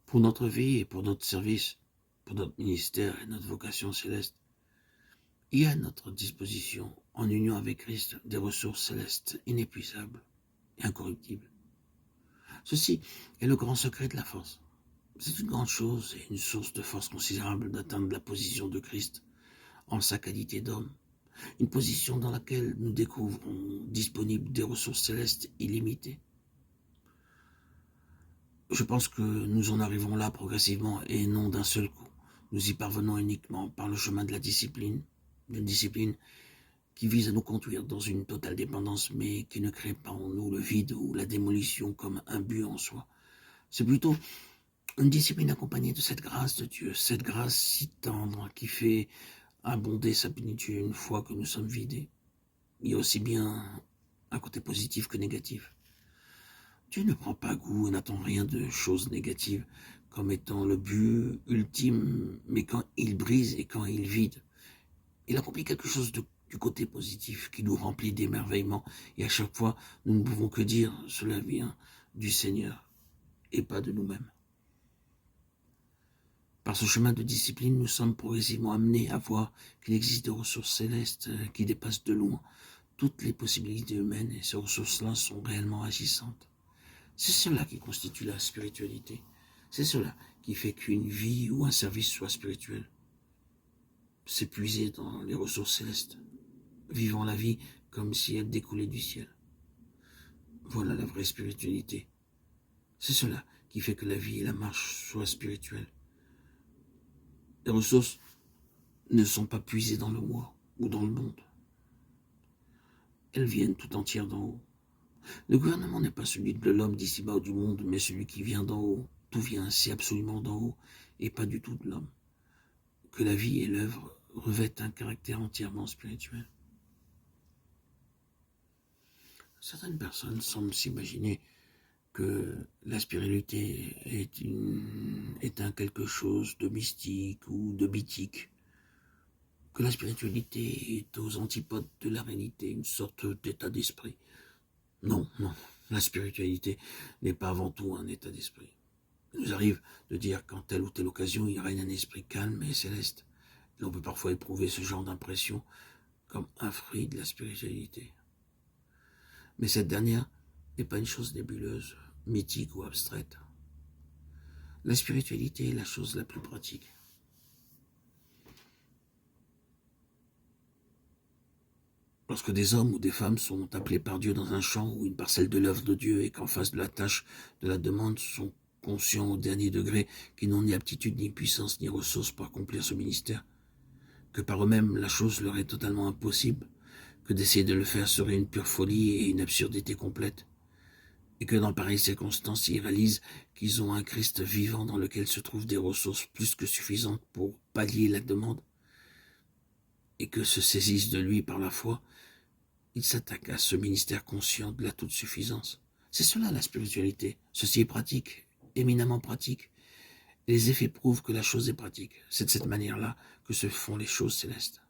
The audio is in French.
pour notre vie et pour notre service, pour notre ministère et notre vocation céleste. Il y a à notre disposition, en union avec Christ, des ressources célestes inépuisables et incorruptibles. Ceci est le grand secret de la force. C'est une grande chose et une source de force considérable d'atteindre la position de Christ en sa qualité d'homme, une position dans laquelle nous découvrons disponibles des ressources célestes illimitées. Je pense que nous en arrivons là progressivement et non d'un seul coup. Nous y parvenons uniquement par le chemin de la discipline, d'une discipline qui vise à nous conduire dans une totale dépendance, mais qui ne crée pas en nous le vide ou la démolition comme un but en soi. C'est plutôt une discipline accompagnée de cette grâce de Dieu, cette grâce si tendre qui fait abonder sa plénitude une fois que nous sommes vidés. Il y a aussi bien un côté positif que négatif. Dieu ne prend pas goût et n'attend rien de choses négatives comme étant le but ultime, mais quand il brise et quand il vide, il accomplit quelque chose du côté positif qui nous remplit d'émerveillement, et à chaque fois, nous ne pouvons que dire cela vient du Seigneur et pas de nous-mêmes. Par ce chemin de discipline, nous sommes progressivement amenés à voir qu'il existe des ressources célestes qui dépassent de loin toutes les possibilités humaines, et ces ressources-là sont réellement agissantes. C'est cela qui constitue la spiritualité. C'est cela qui fait qu'une vie ou un service soit spirituel. C'est puiser dans les ressources célestes, vivant la vie comme si elle découlait du ciel. Voilà la vraie spiritualité. C'est cela qui fait que la vie et la marche soient spirituelles. Les ressources ne sont pas puisées dans le moi ou dans le monde. Elles viennent tout entières d'en haut. Le gouvernement n'est pas celui de l'homme d'ici-bas ou du monde, mais celui qui vient d'en haut. Tout vient ainsi absolument d'en haut, et pas du tout de l'homme. Que la vie et l'œuvre revêtent un caractère entièrement spirituel. Certaines personnes semblent s'imaginer que la spiritualité est un quelque chose de mystique ou de mythique, que la spiritualité est aux antipodes de la réalité, une sorte d'état d'esprit. Non, la spiritualité n'est pas avant tout un état d'esprit. Il nous arrive de dire qu'en telle ou telle occasion, il règne un esprit calme et céleste. Et on peut parfois éprouver ce genre d'impression comme un fruit de la spiritualité. Mais cette dernière n'est pas une chose nébuleuse, mythique ou abstraite. La spiritualité est la chose la plus pratique. Lorsque des hommes ou des femmes sont appelés par Dieu dans un champ ou une parcelle de l'œuvre de Dieu et qu'en face de la tâche de la demande sont conscients au dernier degré qu'ils n'ont ni aptitude, ni puissance, ni ressources pour accomplir ce ministère, que par eux-mêmes la chose leur est totalement impossible, que d'essayer de le faire serait une pure folie et une absurdité complète, et que dans pareilles circonstances ils réalisent qu'ils ont un Christ vivant dans lequel se trouvent des ressources plus que suffisantes pour pallier la demande, et que se saisissent de lui par la foi, ils s'attaquent à ce ministère conscient de la toute-suffisance. C'est cela la spiritualité. Ceci est pratique, éminemment pratique. Et les effets prouvent que la chose est pratique. C'est de cette manière-là que se font les choses célestes.